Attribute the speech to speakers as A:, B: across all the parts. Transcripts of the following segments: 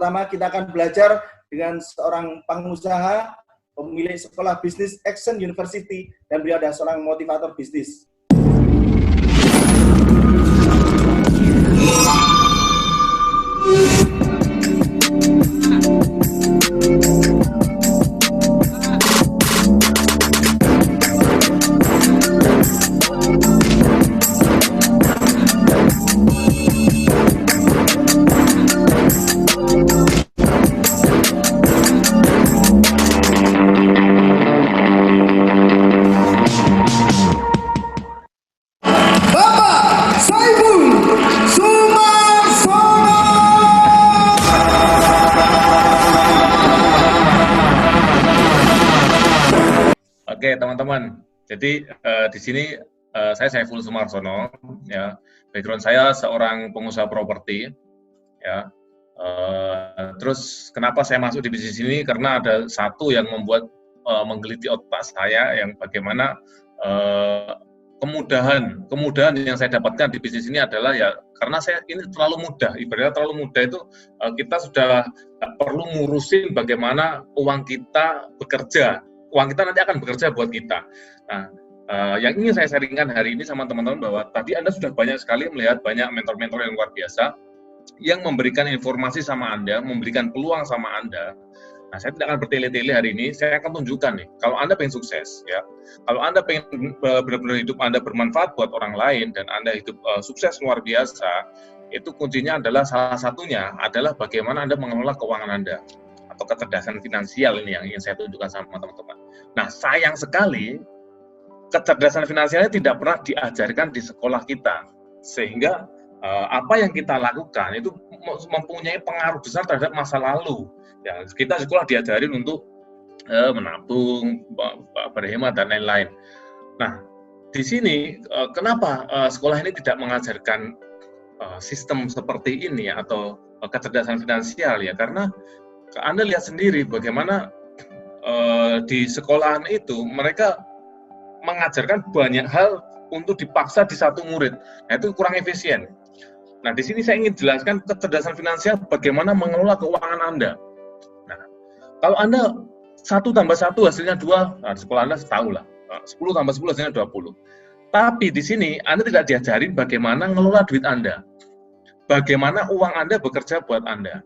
A: pertama kita akan belajar dengan seorang pengusaha, pemilik sekolah bisnis Action University, dan beliau adalah seorang motivator bisnis.
B: Oke teman-teman, jadi di sini saya Saiful Sumarsono, ya. Background saya seorang pengusaha properti, ya. Terus kenapa saya masuk di bisnis ini? Karena ada satu yang membuat menggeliti otak saya, yang bagaimana kemudahan yang saya dapatkan di bisnis ini adalah ya karena saya ini terlalu mudah, ibaratnya terlalu mudah itu kita sudah perlu ngurusin bagaimana uang kita bekerja. Uang kita nanti akan bekerja buat kita. Nah, yang ingin saya sharingkan hari ini sama teman-teman bahwa tadi Anda sudah banyak sekali melihat banyak mentor-mentor yang luar biasa yang memberikan informasi sama Anda, memberikan peluang sama Anda. Nah, saya tidak akan bertele-tele hari ini, saya akan tunjukkan nih, kalau Anda pengen sukses, ya, kalau Anda pengen benar-benar hidup Anda bermanfaat buat orang lain, dan Anda hidup sukses luar biasa, itu kuncinya adalah salah satunya adalah bagaimana Anda mengelola keuangan Anda, atau kecerdasan finansial ini yang ingin saya tunjukkan sama teman-teman. Nah, sayang sekali, kecerdasan finansialnya tidak pernah diajarkan di sekolah kita, sehingga apa yang kita lakukan itu mempunyai pengaruh besar terhadap masa lalu. Ya, kita sekolah diajarin untuk menabung, berhemat, dan lain-lain. Nah, di sini kenapa sekolah ini tidak mengajarkan sistem seperti ini atau kecerdasan finansial ya? Karena Anda lihat sendiri bagaimana di sekolahan itu mereka mengajarkan banyak hal untuk dipaksa di satu murid. Nah, itu kurang efisien. Nah, di sini saya ingin jelaskan kecerdasan finansial bagaimana mengelola keuangan Anda. Nah, kalau Anda 1 tambah 1 hasilnya 2, nah, sekolah Anda tahu lah, 10 tambah 10 hasilnya 20. Tapi di sini Anda tidak diajarin bagaimana mengelola duit Anda. Bagaimana uang Anda bekerja buat Anda.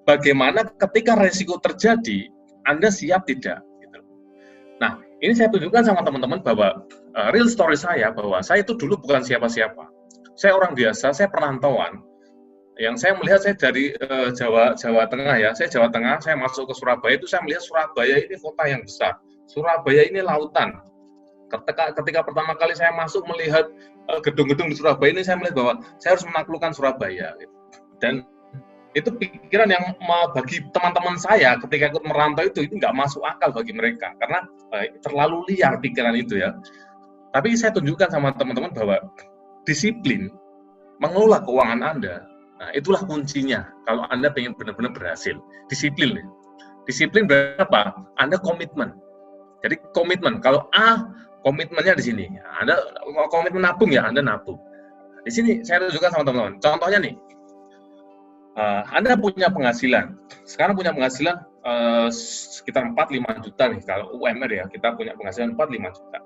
B: Bagaimana ketika resiko terjadi, Anda siap tidak? Gitu. Nah, ini saya tunjukkan sama teman-teman bahwa real story saya, bahwa saya itu dulu bukan siapa-siapa. Saya orang biasa, saya perantauan. Yang saya melihat, saya dari Jawa Tengah ya, saya Jawa Tengah, saya masuk ke Surabaya, itu saya melihat Surabaya ini kota yang besar. Surabaya ini lautan. Ketika pertama kali saya masuk melihat gedung-gedung di Surabaya ini, saya melihat bahwa saya harus menaklukkan Surabaya. Gitu. Dan itu pikiran yang bagi teman-teman saya ketika ikut merantau itu nggak masuk akal bagi mereka karena terlalu liar pikiran itu ya. Tapi saya tunjukkan sama teman-teman bahwa disiplin mengelola keuangan Anda, nah itulah kuncinya kalau Anda pengen benar-benar berhasil. Disiplin. Disiplin berapa? Anda komitmen. Jadi komitmen. Kalau A komitmennya di sini, Anda komitmen nabung ya, Anda nabung. Di sini saya tunjukkan sama teman-teman. Contohnya nih. Anda punya penghasilan, sekarang punya penghasilan sekitar 4-5 juta nih, kalau UMR ya, kita punya penghasilan 4-5 juta.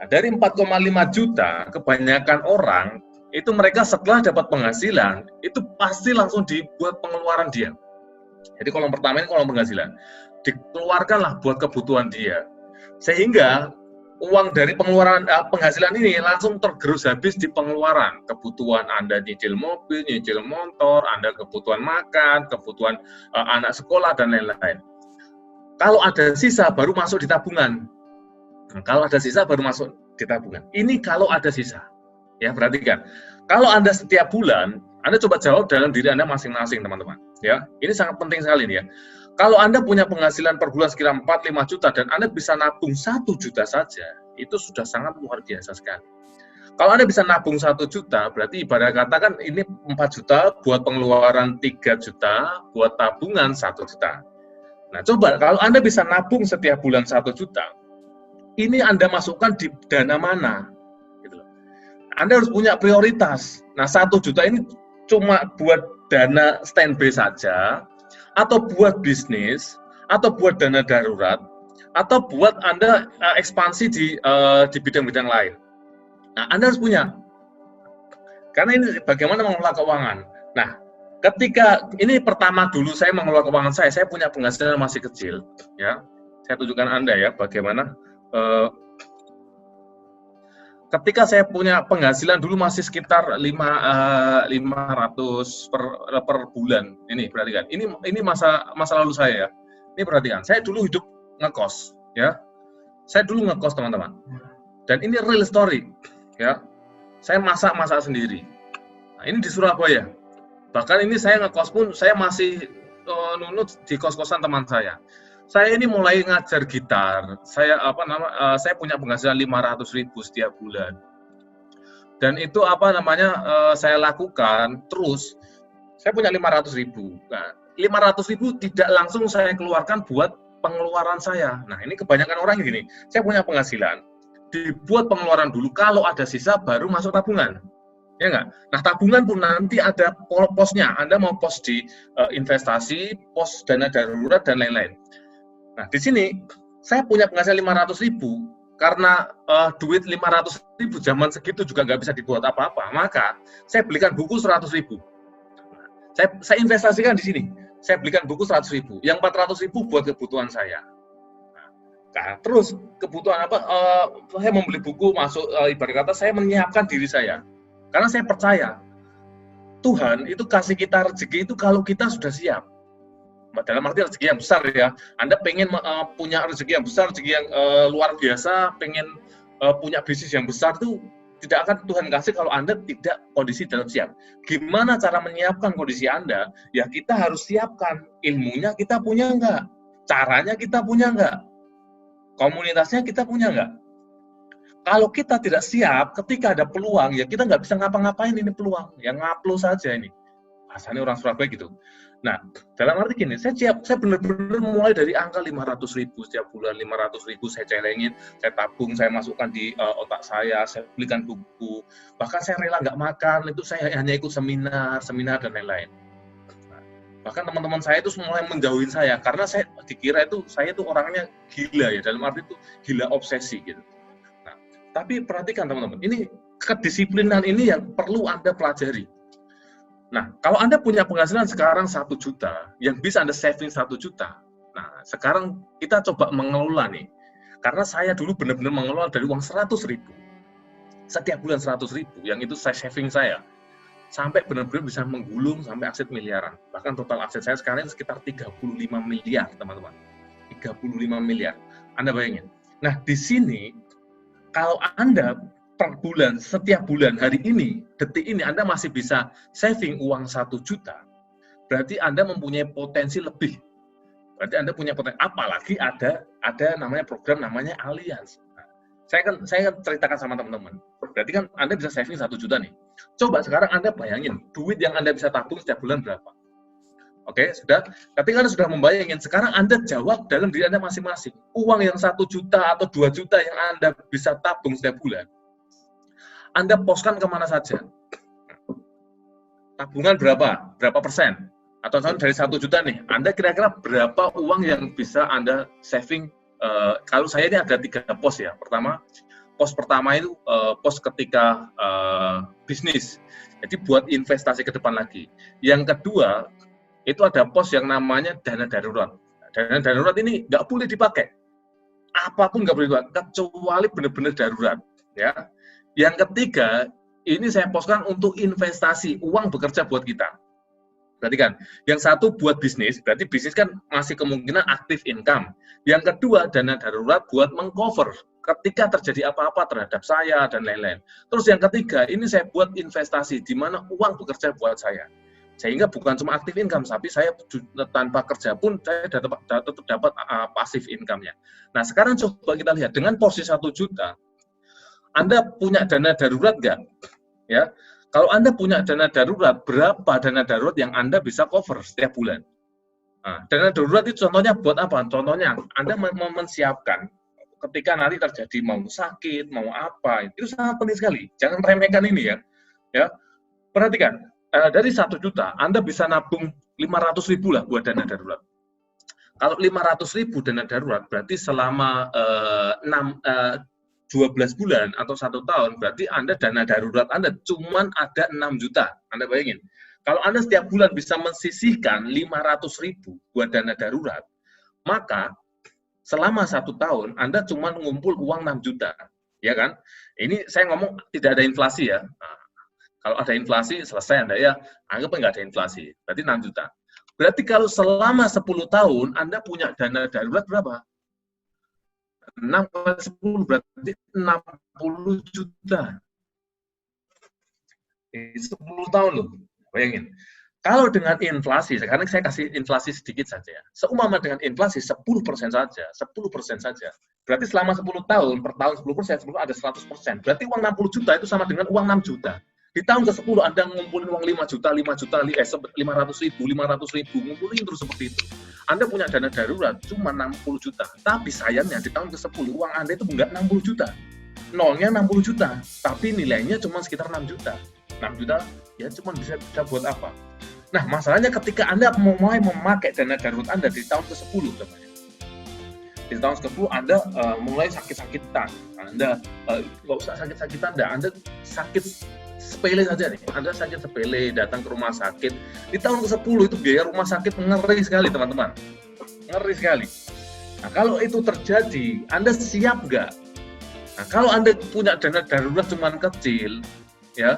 B: Nah, dari 4,5 juta, kebanyakan orang, itu mereka setelah dapat penghasilan, itu pasti langsung dibuat pengeluaran dia. Jadi kolom pertama ini kolom penghasilan, dikeluarkanlah buat kebutuhan dia. Sehingga uang dari pengeluaran penghasilan ini langsung tergerus habis di pengeluaran. Kebutuhan Anda nyicil mobil, nyicil motor, Anda kebutuhan makan, kebutuhan anak sekolah, dan lain-lain. Kalau ada sisa baru masuk di tabungan. Kalau ada sisa baru masuk di tabungan. Ini kalau ada sisa. Ya, perhatikan. Kalau Anda setiap bulan, Anda coba jawab dalam diri Anda masing-masing, teman-teman. Ya, ini sangat penting sekali nih ya. Kalau Anda punya penghasilan per bulan sekitar 4-5 juta dan Anda bisa nabung 1 juta saja, itu sudah sangat luar biasa sekali. Kalau Anda bisa nabung 1 juta, berarti ibarat katakan ini 4 juta buat pengeluaran 3 juta, buat tabungan 1 juta. Nah, coba kalau Anda bisa nabung setiap bulan 1 juta, ini Anda masukkan di dana mana? Gitu. Anda harus punya prioritas. Nah, 1 juta ini cuma buat dana standby saja, atau buat bisnis, atau buat dana darurat, atau buat Anda ekspansi di bidang-bidang lain. Nah, Anda harus punya. Karena ini bagaimana mengelola keuangan. Nah, ketika ini pertama dulu saya mengelola keuangan saya punya penghasilan masih kecil, ya. Saya tunjukkan Anda ya bagaimana ketika saya punya penghasilan dulu masih sekitar 500 per bulan. Ini perhatikan. Ini masa lalu saya ya. Ini perhatikan. Saya dulu hidup ngekos, ya. Saya dulu ngekos, teman-teman. Dan ini real story, ya. Saya masak sendiri. Nah, ini di Surabaya. Bahkan ini saya ngekos pun saya masih nunut di kos-kosan teman saya. Saya ini mulai ngajar gitar. Saya punya penghasilan 500.000 setiap bulan. Dan itu saya lakukan terus. Saya punya 500.000. Nah, 500.000 tidak langsung saya keluarkan buat pengeluaran saya. Nah, ini kebanyakan orang gini. Saya punya penghasilan, dibuat pengeluaran dulu, kalau ada sisa baru masuk tabungan, ya nggak? Nah, tabungan pun nanti ada posnya, Anda mau pos di investasi, pos dana darurat, dan lain-lain. Nah, di sini, saya punya penghasilan 500.000, karena duit 500.000 zaman segitu juga nggak bisa dibuat apa-apa, maka saya belikan buku 100.000. Saya investasikan di sini, saya belikan buku 100.000, yang 400.000 buat kebutuhan saya. Nah, terus kebutuhan saya membeli buku masuk, ibarat kata saya menyiapkan diri saya, karena saya percaya Tuhan itu kasih kita rezeki itu kalau kita sudah siap. Dalam arti rezeki yang besar ya. Anda pengen punya rezeki yang besar, rezeki yang luar biasa, pengen punya bisnis yang besar itu tidak akan Tuhan kasih kalau Anda tidak kondisi dalam siap. Gimana cara menyiapkan kondisi Anda? Ya kita harus siapkan ilmunya, kita punya nggak? Caranya kita punya nggak? Komunitasnya kita punya nggak? Kalau kita tidak siap, ketika ada peluang, ya kita nggak bisa ngapa-ngapain ini peluang. Ya ngaplo saja ini. Bahasanya orang Surabaya gitu. Nah, dalam arti gini, saya benar-benar mulai dari angka 500.000 setiap bulan, 500.000 saya celengin, saya tabung, saya masukkan di otak saya belikan buku. Bahkan saya rela nggak makan, itu saya hanya ikut seminar dan lain-lain. Bahkan teman-teman saya itu mulai menjauhin saya karena saya dikira saya itu orangnya gila ya, dalam arti itu gila obsesi gitu. Nah, tapi perhatikan teman-teman, ini kedisiplinan ini yang perlu Anda pelajari. Nah, kalau Anda punya penghasilan sekarang 1 juta, yang bisa Anda saving 1 juta. Nah, sekarang kita coba mengelola nih. Karena saya dulu benar-benar mengelola dari uang 100.000. Setiap bulan 100.000, yang itu saya saving saya. Sampai benar-benar bisa menggulung sampai aset miliaran. Bahkan total aset saya sekarang sekitar 35 miliar, teman-teman. 35 miliar. Anda bayangin. Nah, di sini, kalau Anda per bulan, setiap bulan, hari ini, detik ini, Anda masih bisa saving uang 1 juta, berarti Anda mempunyai potensi lebih. Berarti Anda punya potensi, apalagi ada namanya program namanya Allianz. Nah, saya kan ceritakan sama teman-teman. Berarti kan Anda bisa saving 1 juta nih. Coba sekarang Anda bayangin, duit yang Anda bisa tabung setiap bulan berapa? Oke, sudah. Ketika Anda sudah membayangin, sekarang Anda jawab dalam diri Anda masing-masing. Uang yang 1 juta atau 2 juta yang Anda bisa tabung setiap bulan, Anda poskan kemana saja? Tabungan berapa? Berapa persen? Atau dari 1 juta nih, Anda kira-kira berapa uang yang bisa Anda saving? Kalau saya ini ada 3 pos ya. Pos pertama itu pos ketika bisnis. Jadi buat investasi ke depan lagi. Yang kedua, itu ada pos yang namanya dana darurat. Dana darurat ini nggak boleh dipakai. Apapun nggak boleh dipakai, kecuali benar-benar darurat. Ya. Yang ketiga, ini saya poskan untuk investasi, uang bekerja buat kita. Berarti kan, yang satu buat bisnis, berarti bisnis kan masih kemungkinan aktif income. Yang kedua, dana darurat buat mengcover ketika terjadi apa-apa terhadap saya dan lain-lain. Terus yang ketiga, ini saya buat investasi, di mana uang bekerja buat saya. Sehingga bukan cuma aktif income, tapi saya tanpa kerja pun saya tetap dapat pasif income-nya. Nah, sekarang coba kita lihat, dengan porsi 1 juta, Anda punya dana darurat nggak? Ya, kalau Anda punya dana darurat, berapa dana darurat yang Anda bisa cover setiap bulan? Nah, dana darurat itu contohnya buat apa? Contohnya, Anda mau menyiapkan ketika nanti terjadi mau sakit, mau apa, itu sangat penting sekali. Jangan remehkan ini ya. Ya, perhatikan, dari 1 juta, Anda bisa nabung 500.000 lah buat dana darurat. Kalau 500.000 dana darurat berarti selama 12 bulan atau 1 tahun, berarti Anda dana darurat Anda cuman ada 6 juta. Anda bayangin, kalau Anda setiap bulan bisa mensisihkan 500.000 buat dana darurat, maka selama 1 tahun Anda cuma ngumpul uang 6 juta. Ya kan? Ini saya ngomong tidak ada inflasi ya. Nah, kalau ada inflasi, selesai Anda ya, anggap nggak ada inflasi, berarti 6 juta. Berarti kalau selama 10 tahun Anda punya dana darurat berapa? 6 kali 10 berarti 60 juta. 10 tahun loh, bayangin. Kalau dengan inflasi, sekarang saya kasih inflasi sedikit saja. Seumpama dengan inflasi 10% saja, 10% saja. Berarti selama 10 tahun, per tahun 10%, 10 ada 100%. Berarti uang 60 juta itu sama dengan uang 6 juta. Di tahun ke-10 Anda ngumpulin uang 5 juta, 500.000, ngumpulin terus seperti itu. Anda punya dana darurat cuma 60 juta. Tapi sayangnya di tahun ke-10 uang Anda itu enggak 60 juta. Nolnya 60 juta, tapi nilainya cuma sekitar 6 juta. 6 juta ya cuma bisa buat apa? Nah, masalahnya ketika Anda mulai memakai dana darurat Anda di tahun ke-10 contohnya. Di tahun ke-10 Anda mulai sakit-sakitan. Anda nggak usah sakit-sakitan, Anda sakit sepele saja nih, Anda sakit sepele, datang ke rumah sakit, di tahun ke-10 itu biaya rumah sakit ngeri sekali teman-teman, ngeri sekali. Nah kalau itu terjadi, Anda siap nggak? Nah kalau Anda punya dana darurat cuman kecil, ya,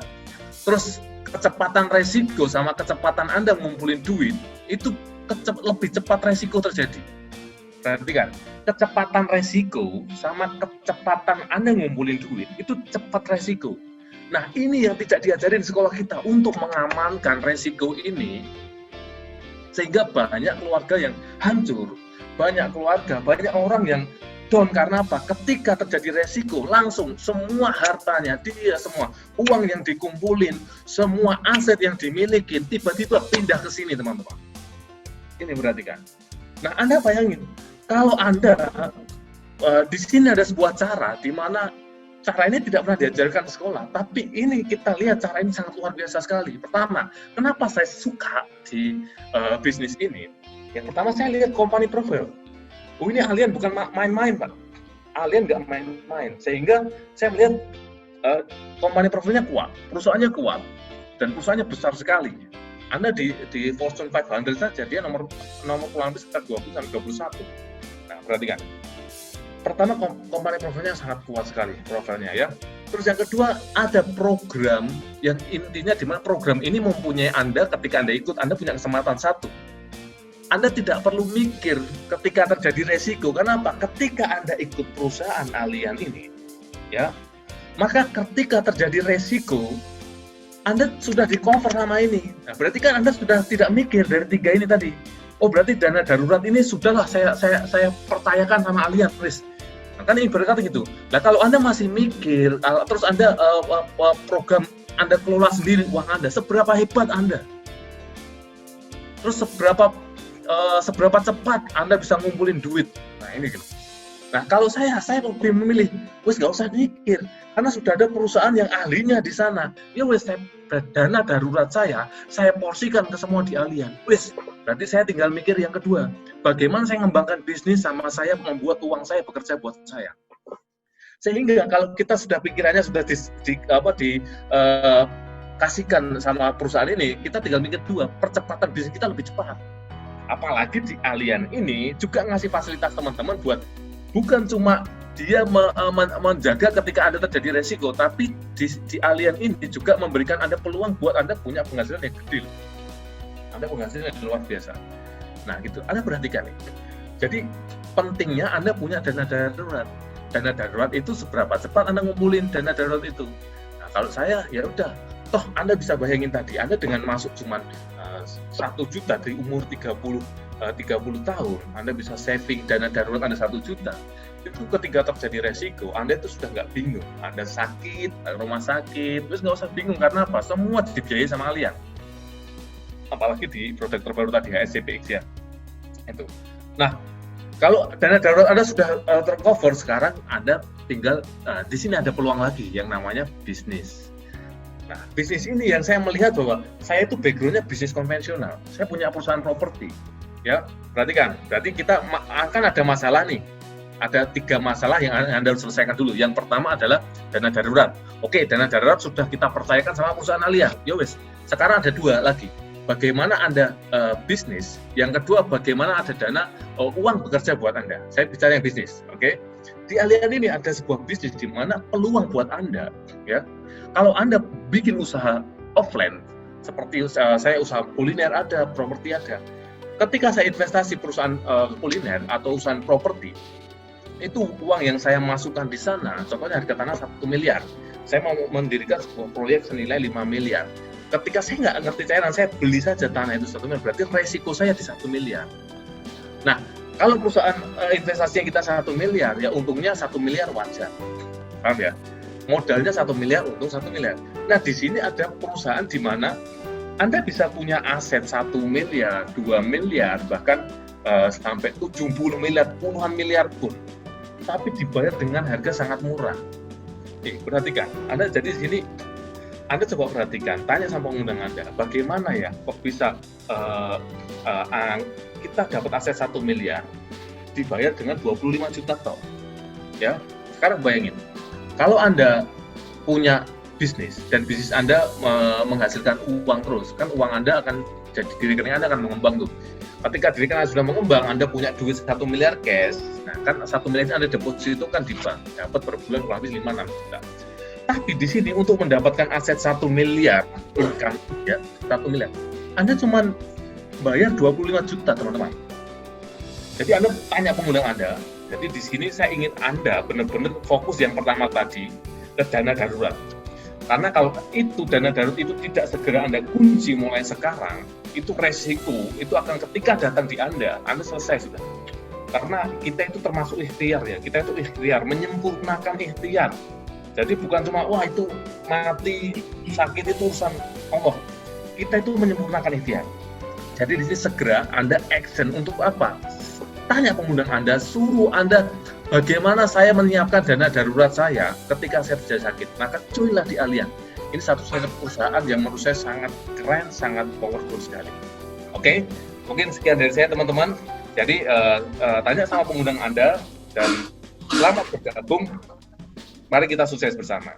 B: terus kecepatan resiko sama kecepatan Anda ngumpulin duit, itu lebih cepat resiko terjadi. Perhatikan, kecepatan resiko sama kecepatan Anda ngumpulin duit, itu cepat resiko. Nah, ini yang tidak diajarin di sekolah kita untuk mengamankan resiko ini, sehingga banyak keluarga yang hancur, banyak keluarga, banyak orang yang down karena apa? Ketika terjadi resiko, langsung semua hartanya, dia semua uang yang dikumpulin, semua aset yang dimiliki, tiba-tiba pindah ke sini, teman-teman. Ini berarti kan. Nah, Anda bayangin, kalau Anda di sini ada sebuah cara di mana cara ini tidak pernah diajarkan di sekolah, tapi ini kita lihat cara ini sangat luar biasa sekali. Pertama, kenapa saya suka di bisnis ini? Yang pertama saya lihat company profile. Oh ini Allian bukan main-main Pak. Allian nggak main-main. Sehingga saya melihat company profilnya kuat, perusahaannya kuat, dan perusahaannya besar sekali. Anda di Fortune 500 saja, dia nomor kurang lebih sekitar 20-21. Nah, perhatikan. Pertama, company profilnya sangat kuat sekali profilnya ya. Terus yang kedua, ada program yang intinya di mana program ini mempunyai Anda ketika Anda ikut, Anda punya kesempatan satu. Anda tidak perlu mikir ketika terjadi resiko. Kenapa? Ketika Anda ikut perusahaan Allian ini, ya, maka ketika terjadi resiko, Anda sudah di-cover sama ini. Nah, berarti kan Anda sudah tidak mikir dari 3 ini tadi. Oh, berarti dana darurat ini sudahlah saya percayakan sama Allian, please. Nah, kan ini berkata gitu. Nah, kalau Anda masih mikir, terus Anda program Anda kelola sendiri uang Anda, seberapa hebat Anda? Terus seberapa cepat Anda bisa ngumpulin duit? Nah, ini gitu. Nah, kalau saya lebih memilih, wes nggak usah mikir, karena sudah ada perusahaan yang ahlinya di sana. Ya wes, dana darurat saya porsikan ke semua di Allian. Wes, berarti saya tinggal mikir yang kedua, bagaimana saya mengembangkan bisnis sama saya membuat uang saya bekerja buat saya. Sehingga kalau kita sudah pikirannya sudah dikasihkan sama perusahaan ini, kita tinggal mikir dua, percepatan bisnis kita lebih cepat. Apalagi di Allian ini juga ngasih fasilitas teman-teman buat bukan cuma dia menjaga ketika Anda terjadi resiko, tapi di Allian ini juga memberikan Anda peluang buat Anda punya penghasilan yang gede. Anda penghasilan yang luar biasa. Nah, gitu. Anda perhatikan nih. Jadi, pentingnya Anda punya dana darurat. Dana darurat itu seberapa cepat Anda ngumpulin dana darurat itu. Nah, kalau saya, ya udah. Toh, Anda bisa bayangin tadi, Anda dengan masuk cuma 1 juta dari umur 30 tahun, Anda bisa saving dana darurat Anda 1 juta. Itu ketika terjadi resiko, Anda itu sudah nggak bingung. Anda sakit, rumah sakit, terus nggak usah bingung karena apa? Semua dibiayai sama Allian. Apalagi di produk terbaru tadi HSCPX ya. Itu. Nah, kalau dana darurat Anda sudah tercover, sekarang Anda tinggal di sini ada peluang lagi yang namanya bisnis. Nah, bisnis ini yang saya melihat bahwa saya itu background-nya bisnis konvensional. Saya punya perusahaan properti. Ya, berarti kita akan ada masalah nih. Ada 3 masalah yang Anda harus selesaikan dulu. Yang pertama adalah dana darurat. Oke, dana darurat sudah kita percayakan sama perusahaan Alia. Yowes, sekarang ada 2 lagi. Bagaimana Anda bisnis? Yang kedua, bagaimana ada dana uang bekerja buat Anda. Saya bicara yang bisnis, oke? Di Alia ini ada sebuah bisnis di mana peluang buat Anda, ya. Kalau Anda bikin usaha offline, seperti saya usaha kuliner ada, properti ada. Ketika saya investasi perusahaan kuliner atau usaha properti, itu uang yang saya masukkan di sana, contohnya harga tanah 1 miliar. Saya mau mendirikan sebuah proyek senilai 5 miliar. Ketika saya nggak ngerti cairan, saya beli saja tanah itu 1 miliar, berarti resiko saya di 1 miliar. Nah, kalau perusahaan investasinya kita 1 miliar, ya untungnya 1 miliar wajar. Paham ya? Modalnya 1 miliar, untung 1 miliar. Nah, di sini ada perusahaan di mana Anda bisa punya aset 1 miliar, 2 miliar, bahkan sampai 70 miliar, puluhan miliar pun. Tapi dibayar dengan harga sangat murah. Perhatikan, Anda jadi di sini, Anda coba perhatikan, tanya sama pengundang Anda, bagaimana ya kok bisa kita dapat aset 1 miliar, dibayar dengan 25 juta toh. Ya, sekarang bayangin, kalau Anda punya bisnis dan bisnis Anda menghasilkan uang terus, kan uang Anda akan jadi di rekening Anda akan mengembang tuh. Ketika di rekening Anda sudah mengembang, Anda punya duit 1 miliar cash, nah kan 1 miliar Anda deposito kan di bank, dapat per bulan kurang lebih 5-6 juta. Tapi di sini untuk mendapatkan aset 1 miliar income, ya 1 miliar, Anda cuma bayar 25 juta teman-teman. Jadi Anda tanya pengundang Anda, jadi di sini saya ingin Anda benar-benar fokus yang pertama tadi ke dana darurat. Karena kalau itu dana darurat itu tidak segera Anda kunci mulai sekarang, itu resiko itu akan ketika datang di Anda selesai sudah. Karena kita itu termasuk ikhtiar ya, kita itu ikhtiar, menyempurnakan ikhtiar. Jadi bukan cuma wah itu mati sakit itu urusan Allah. Kita itu menyempurnakan ikhtiar. Jadi di sini segera Anda action untuk apa? Tanya pengundang Anda, suruh Anda bagaimana saya menyiapkan dana darurat saya ketika saya terjadi sakit. Maka joinlah di Alia. Ini satu-satunya perusahaan yang menurut saya sangat keren, sangat powerful sekali. Oke, mungkin sekian dari saya teman-teman. Jadi tanya sama pengundang Anda dan selamat bergabung. Mari kita sukses bersama.